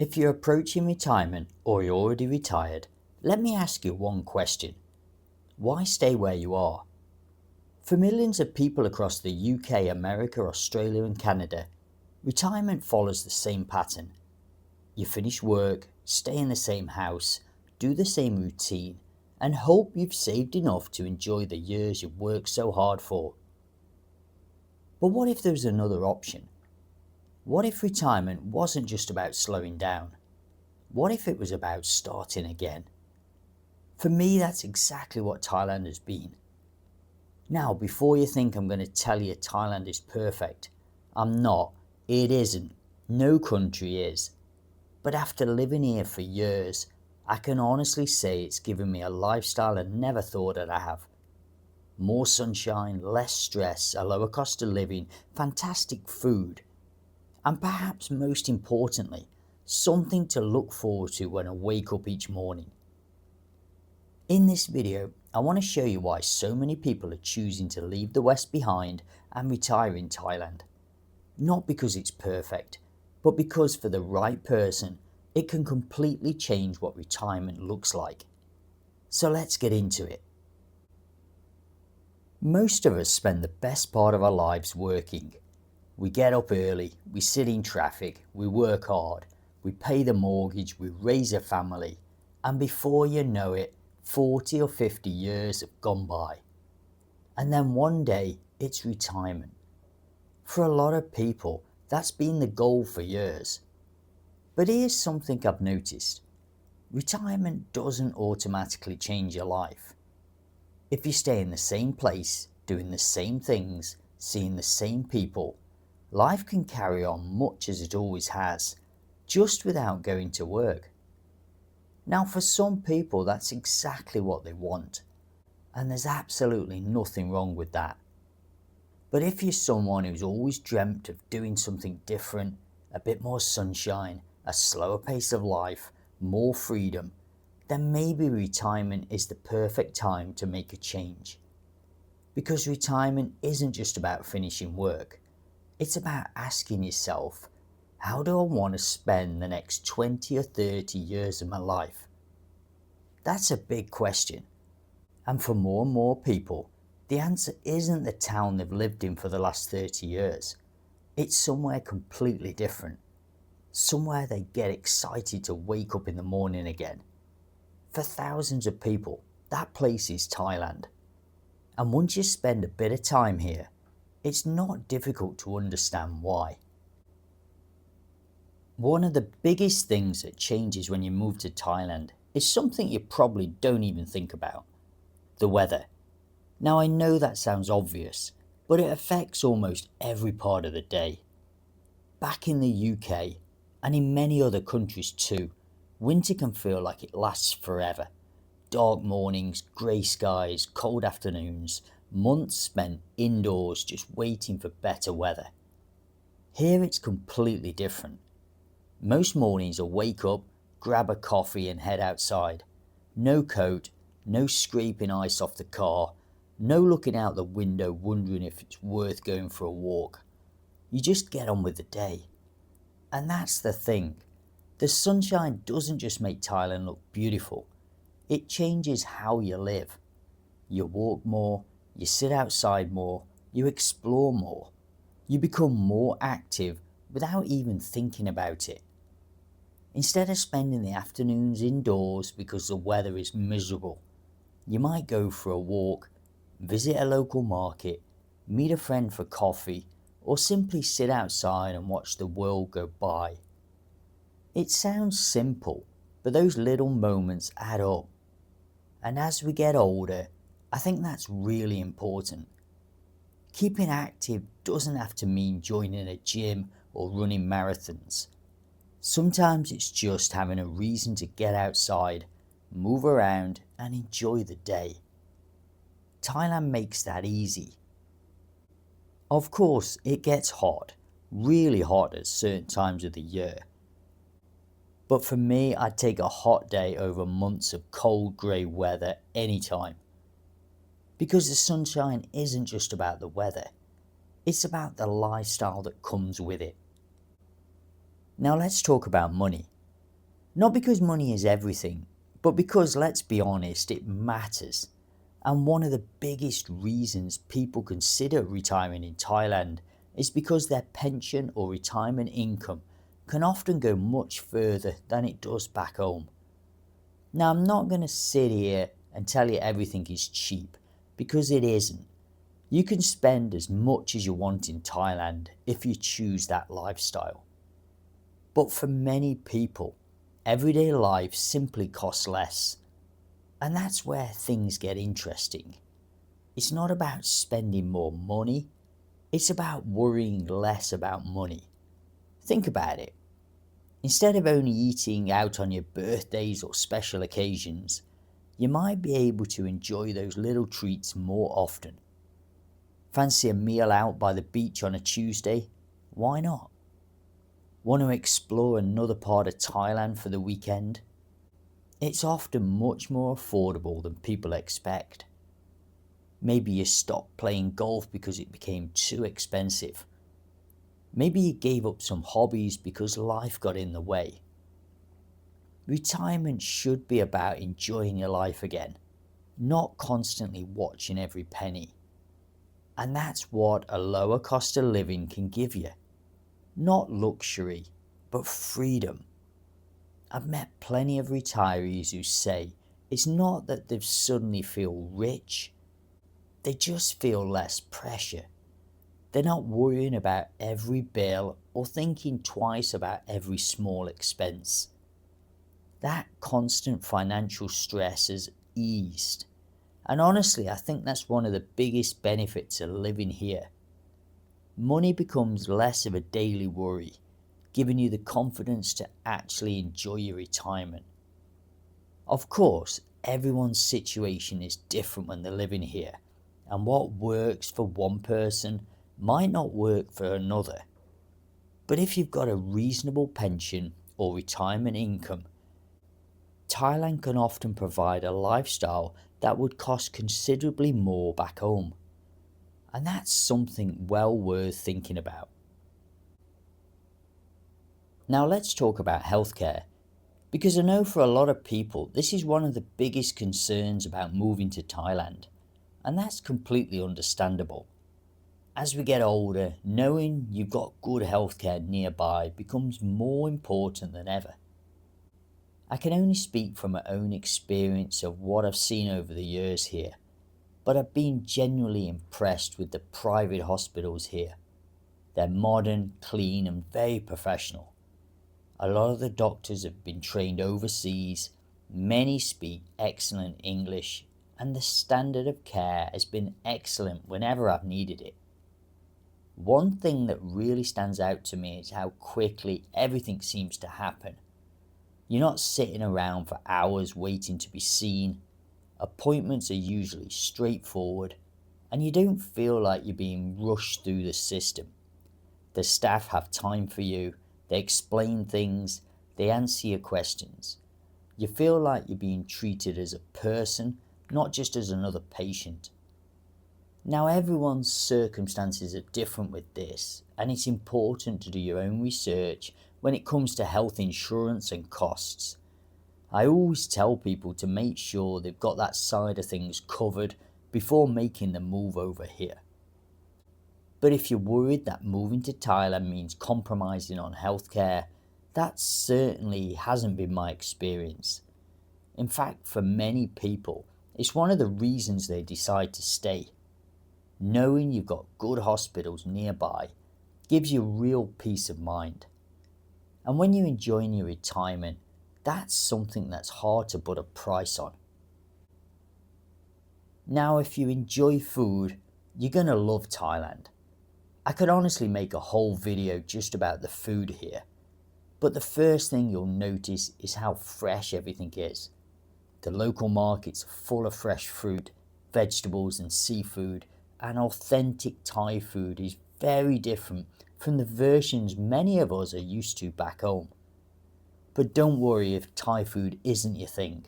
If you're approaching retirement or you're already retired, let me ask you one question. Why stay where you are? For millions of people across the UK, America, Australia and Canada, retirement follows the same pattern. You finish work, stay in the same house, do the same routine, and hope you've saved enough to enjoy the years you've worked so hard for. But what if there was another option? What if retirement wasn't just about slowing down? What if it was about starting again? For me, that's exactly what Thailand has been. Now, before you think I'm going to tell you Thailand is perfect, I'm not. It isn't. No country is. But after living here for years, I can honestly say it's given me a lifestyle I never thought I'd have. More sunshine, less stress, a lower cost of living, fantastic food, and perhaps most importantly, something to look forward to when I wake up each morning. In this video, I want to show you why so many people are choosing to leave the West behind and retire in Thailand. Not because it's perfect, but because for the right person, it can completely change what retirement looks like. So let's get into it. Most of us spend the best part of our lives working. We get up early, we sit in traffic, we work hard, we pay the mortgage, we raise a family, and before you know it, 40 or 50 years have gone by. And then one day, it's retirement. For a lot of people, that's been the goal for years. But here's something I've noticed. Retirement doesn't automatically change your life. If you stay in the same place, doing the same things, seeing the same people, life can carry on much as it always has, just without going to work. Now, for some people, that's exactly what they want, and there's absolutely nothing wrong with that. But if you're someone who's always dreamt of doing something different, a bit more sunshine, a slower pace of life, more freedom, then maybe retirement is the perfect time to make a change. Because retirement isn't just about finishing work. It's about asking yourself, how do I want to spend the next 20 or 30 years of my life? That's a big question. And for more and more people, the answer isn't the town they've lived in for the last 30 years. It's somewhere completely different. Somewhere they get excited to wake up in the morning again. For thousands of people, that place is Thailand. And once you spend a bit of time here, it's not difficult to understand why. One of the biggest things that changes when you move to Thailand is something you probably don't even think about: the weather. Now, I know that sounds obvious, but it affects almost every part of the day. Back in the UK, and in many other countries too, winter can feel like it lasts forever. Dark mornings, grey skies, cold afternoons, months spent indoors just waiting for better weather. Here it's completely different. Most mornings I wake up, grab a coffee and head outside. No coat, no scraping ice off the car, no looking out the window wondering if it's worth going for a walk. You just get on with the day. And that's the thing. The sunshine doesn't just make Thailand look beautiful. It changes how you live. You walk more, you sit outside more, you explore more. You become more active without even thinking about it. Instead of spending the afternoons indoors because the weather is miserable, you might go for a walk, visit a local market, meet a friend for coffee, or simply sit outside and watch the world go by. It sounds simple, but those little moments add up. And as we get older, I think that's really important. Keeping active doesn't have to mean joining a gym or running marathons. Sometimes it's just having a reason to get outside, move around and enjoy the day. Thailand makes that easy. Of course, it gets hot, really hot at certain times of the year. But for me, I'd take a hot day over months of cold grey weather anytime. Because the sunshine isn't just about the weather, it's about the lifestyle that comes with it. Now let's talk about money. Not because money is everything, but because, let's be honest, it matters. And one of the biggest reasons people consider retiring in Thailand is because their pension or retirement income can often go much further than it does back home. Now, I'm not going to sit here and tell you everything is cheap, because it isn't. You can spend as much as you want in Thailand if you choose that lifestyle. But for many people, everyday life simply costs less. And that's where things get interesting. It's not about spending more money, it's about worrying less about money. Think about it. Instead of only eating out on your birthdays or special occasions, you might be able to enjoy those little treats more often. Fancy a meal out by the beach on a Tuesday? Why not? Want to explore another part of Thailand for the weekend? It's often much more affordable than people expect. Maybe you stopped playing golf because it became too expensive. Maybe you gave up some hobbies because life got in the way. Retirement should be about enjoying your life again, not constantly watching every penny. And that's what a lower cost of living can give you. Not luxury, but freedom. I've met plenty of retirees who say it's not that they suddenly feel rich, they just feel less pressure. They're not worrying about every bill or thinking twice about every small expense. That constant financial stress has eased. And honestly, I think that's one of the biggest benefits of living here. Money becomes less of a daily worry, giving you the confidence to actually enjoy your retirement. Of course, everyone's situation is different when they're living here, and what works for one person might not work for another. But if you've got a reasonable pension or retirement income, Thailand can often provide a lifestyle that would cost considerably more back home. And that's something well worth thinking about. Now let's talk about healthcare, because I know for a lot of people this is one of the biggest concerns about moving to Thailand, and that's completely understandable. As we get older, knowing you've got good healthcare nearby becomes more important than ever. I can only speak from my own experience of what I've seen over the years here, but I've been genuinely impressed with the private hospitals here. They're modern, clean, and very professional. A lot of the doctors have been trained overseas, many speak excellent English, and the standard of care has been excellent whenever I've needed it. One thing that really stands out to me is how quickly everything seems to happen. You're not sitting around for hours waiting to be seen. Appointments are usually straightforward, and you don't feel like you're being rushed through the system. The staff have time for you, they explain things, they answer your questions. You feel like you're being treated as a person, not just as another patient. Now, everyone's circumstances are different with this, and it's important to do your own research when it comes to health insurance and costs. I always tell people to make sure they've got that side of things covered before making the move over here. But if you're worried that moving to Thailand means compromising on healthcare, that certainly hasn't been my experience. In fact, for many people, it's one of the reasons they decide to stay. Knowing you've got good hospitals nearby gives you real peace of mind. And when you're enjoying your retirement, that's something that's hard to put a price on. Now, if you enjoy food, you're going to love Thailand. I could honestly make a whole video just about the food here, but the first thing you'll notice is how fresh everything is. The local markets are full of fresh fruit, vegetables and seafood, and authentic Thai food is very different from the versions many of us are used to back home. But don't worry if Thai food isn't your thing.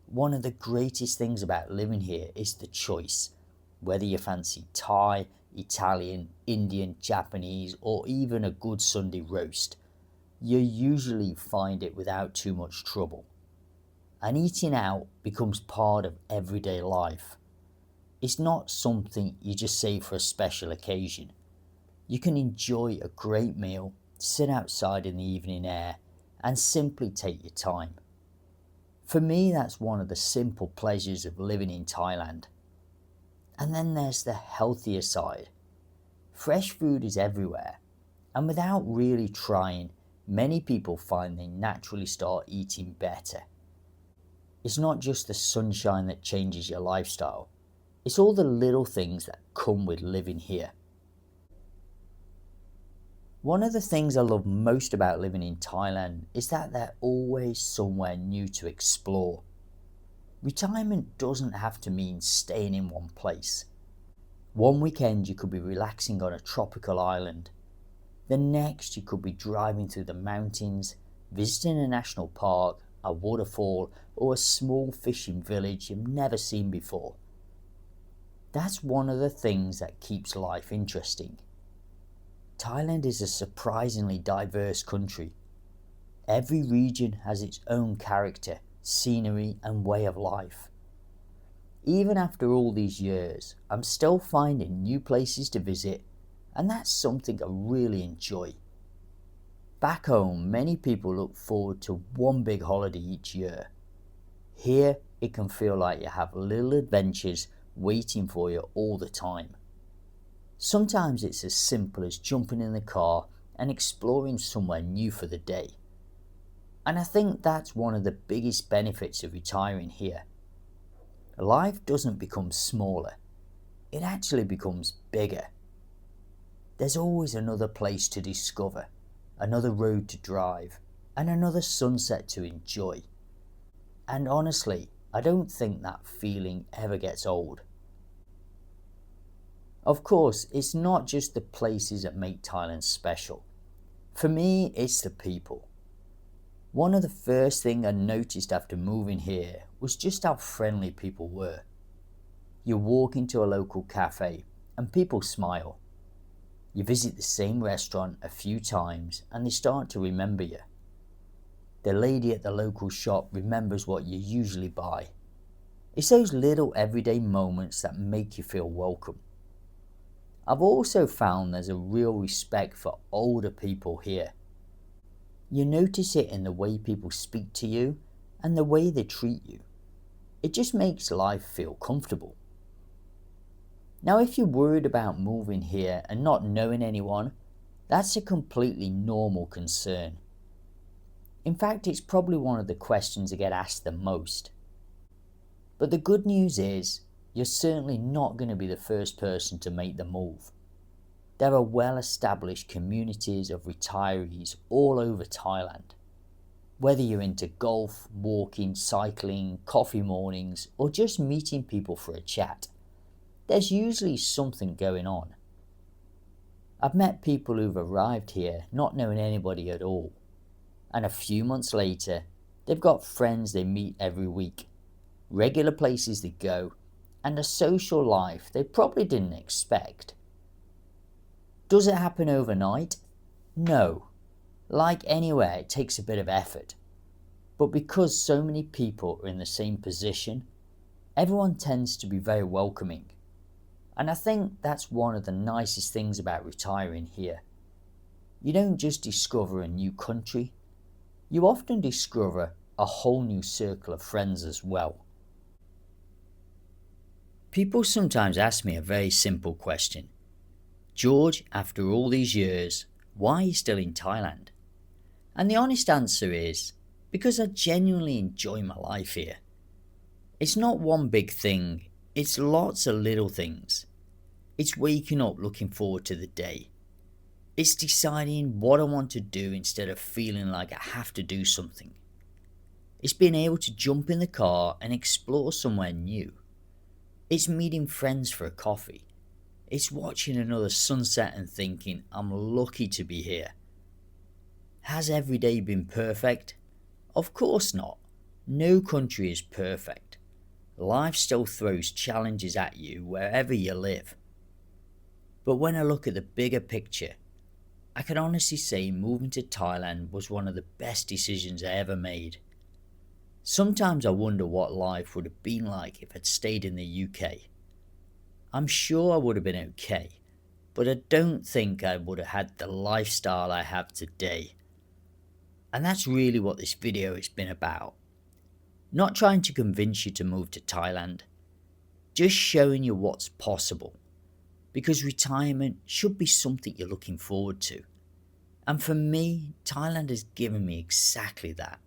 One of the greatest things about living here is the choice. Whether you fancy Thai, Italian, Indian, Japanese, or even a good Sunday roast, you usually find it without too much trouble. And eating out becomes part of everyday life. It's not something you just save for a special occasion. You can enjoy a great meal, sit outside in the evening air, and simply take your time. For me, that's one of the simple pleasures of living in Thailand. And then there's the healthier side. Fresh food is everywhere, and without really trying, many people find they naturally start eating better. It's not just the sunshine that changes your lifestyle, it's all the little things that come with living here. One of the things I love most about living in Thailand is that there's always somewhere new to explore. Retirement doesn't have to mean staying in one place. One weekend you could be relaxing on a tropical island. The next you could be driving through the mountains, visiting a national park, a waterfall, or a small fishing village you've never seen before. That's one of the things that keeps life interesting. Thailand is a surprisingly diverse country. Every region has its own character, scenery, and way of life. Even after all these years, I'm still finding new places to visit, and that's something I really enjoy. Back home, many people look forward to one big holiday each year. Here, it can feel like you have little adventures waiting for you all the time. Sometimes it's as simple as jumping in the car and exploring somewhere new for the day. And I think that's one of the biggest benefits of retiring here. Life doesn't become smaller, it actually becomes bigger. There's always another place to discover, another road to drive, and another sunset to enjoy. And honestly, I don't think that feeling ever gets old. Of course, it's not just the places that make Thailand special. For me, it's the people. One of the first things I noticed after moving here was just how friendly people were. You walk into a local cafe and people smile. You visit the same restaurant a few times and they start to remember you. The lady at the local shop remembers what you usually buy. It's those little everyday moments that make you feel welcome. I've also found there's a real respect for older people here. You notice it in the way people speak to you and the way they treat you. It just makes life feel comfortable. Now, if you're worried about moving here and not knowing anyone, that's a completely normal concern. In fact, it's probably one of the questions I get asked the most. But the good news is, you're certainly not going to be the first person to make the move. There are well-established communities of retirees all over Thailand. Whether you're into golf, walking, cycling, coffee mornings, or just meeting people for a chat, there's usually something going on. I've met people who've arrived here not knowing anybody at all, and a few months later, they've got friends they meet every week, regular places they go, and a social life they probably didn't expect. Does it happen overnight? No. Like anywhere, it takes a bit of effort. But because so many people are in the same position, everyone tends to be very welcoming. And I think that's one of the nicest things about retiring here. You don't just discover a new country, you often discover a whole new circle of friends as well. People sometimes ask me a very simple question. George, after all these years, why are you still in Thailand? And the honest answer is, because I genuinely enjoy my life here. It's not one big thing, it's lots of little things. It's waking up looking forward to the day. It's deciding what I want to do instead of feeling like I have to do something. It's being able to jump in the car and explore somewhere new. It's meeting friends for a coffee. It's watching another sunset and thinking, I'm lucky to be here. Has every day been perfect? Of course not. No country is perfect. Life still throws challenges at you wherever you live. But when I look at the bigger picture, I can honestly say moving to Thailand was one of the best decisions I ever made. Sometimes I wonder what life would have been like if I'd stayed in the UK. I'm sure I would have been okay, but I don't think I would have had the lifestyle I have today. And that's really what this video has been about. Not trying to convince you to move to Thailand, just showing you what's possible. Because retirement should be something you're looking forward to. And for me, Thailand has given me exactly that.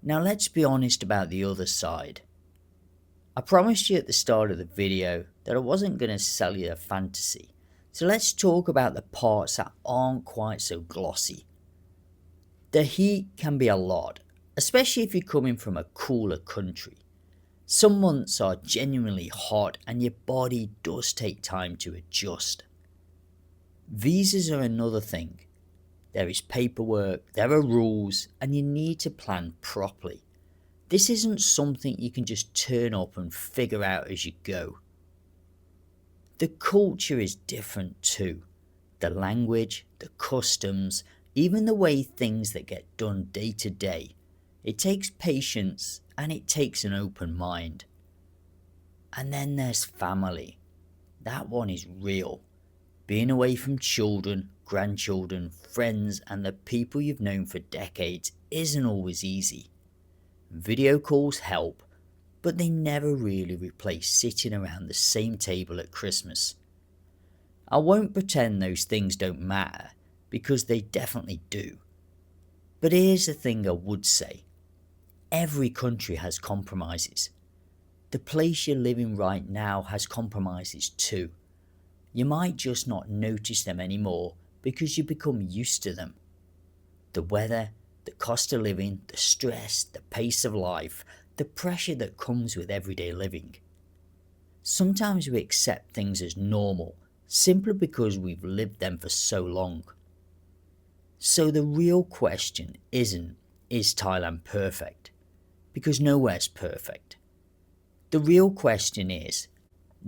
Now let's be honest about the other side. I promised you at the start of the video that I wasn't going to sell you a fantasy, so let's talk about the parts that aren't quite so glossy. The heat can be a lot, especially if you're coming from a cooler country. Some months are genuinely hot and your body does take time to adjust. Visas are another thing. There is paperwork, there are rules, and you need to plan properly. This isn't something you can just turn up and figure out as you go. The culture is different too. The language, the customs, even the way things that get done day to day. It takes patience and it takes an open mind. And then there's family. That one is real. Being away from children, grandchildren, friends and the people you've known for decades isn't always easy. Video calls help, but they never really replace sitting around the same table at Christmas. I won't pretend those things don't matter, because they definitely do. But here's the thing I would say. Every country has compromises. The place you're living right now has compromises too. You might just not notice them anymore because you become used to them. The weather, the cost of living, the stress, the pace of life, the pressure that comes with everyday living. Sometimes we accept things as normal simply because we've lived them for so long. So the real question isn't, is Thailand perfect? Because nowhere's perfect. The real question is,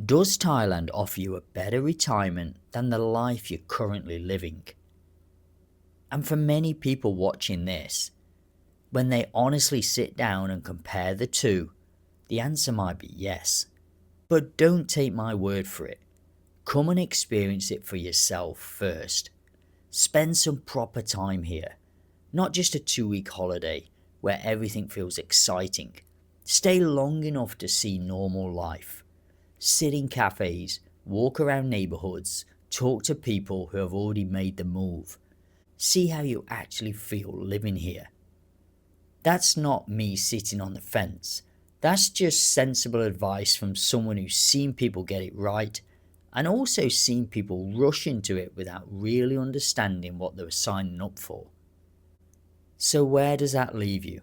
does Thailand offer you a better retirement than the life you're currently living? And for many people watching this, when they honestly sit down and compare the two, the answer might be yes. But don't take my word for it. Come and experience it for yourself first. Spend some proper time here, not just a 2-week holiday where everything feels exciting. Stay long enough to see normal life. Sit in cafes, walk around neighbourhoods, talk to people who have already made the move. See how you actually feel living here. That's not me sitting on the fence. That's just sensible advice from someone who's seen people get it right and also seen people rush into it without really understanding what they were signing up for. So where does that leave you?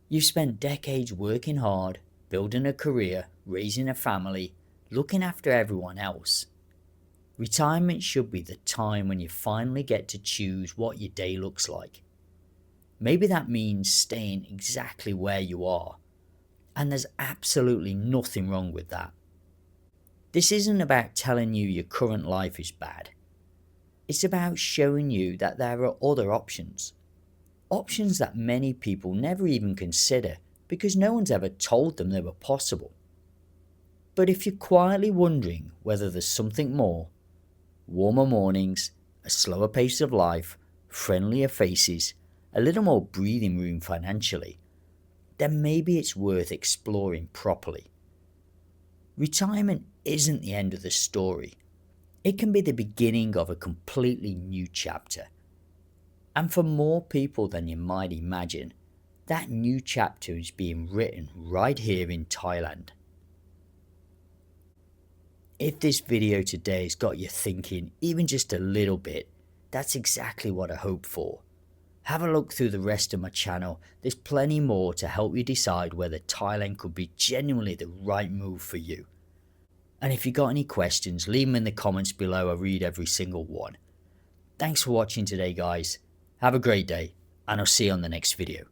You've spent decades working hard, building a career, raising a family, looking after everyone else. Retirement should be the time when you finally get to choose what your day looks like. Maybe that means staying exactly where you are, and there's absolutely nothing wrong with that. This isn't about telling you your current life is bad. It's about showing you that there are other options. Options that many people never even consider because no one's ever told them they were possible. But if you're quietly wondering whether there's something more, warmer mornings, a slower pace of life, friendlier faces, a little more breathing room financially, then maybe it's worth exploring properly. Retirement isn't the end of the story. It can be the beginning of a completely new chapter. And for more people than you might imagine, that new chapter is being written right here in Thailand. If this video today has got you thinking even just a little bit, that's exactly what I hope for. Have a look through the rest of my channel. There's plenty more to help you decide whether Thailand could be genuinely the right move for you. And if you got any questions, leave them in the comments below. I read every single one. Thanks for watching today, guys. Have a great day, and I'll see you on the next video.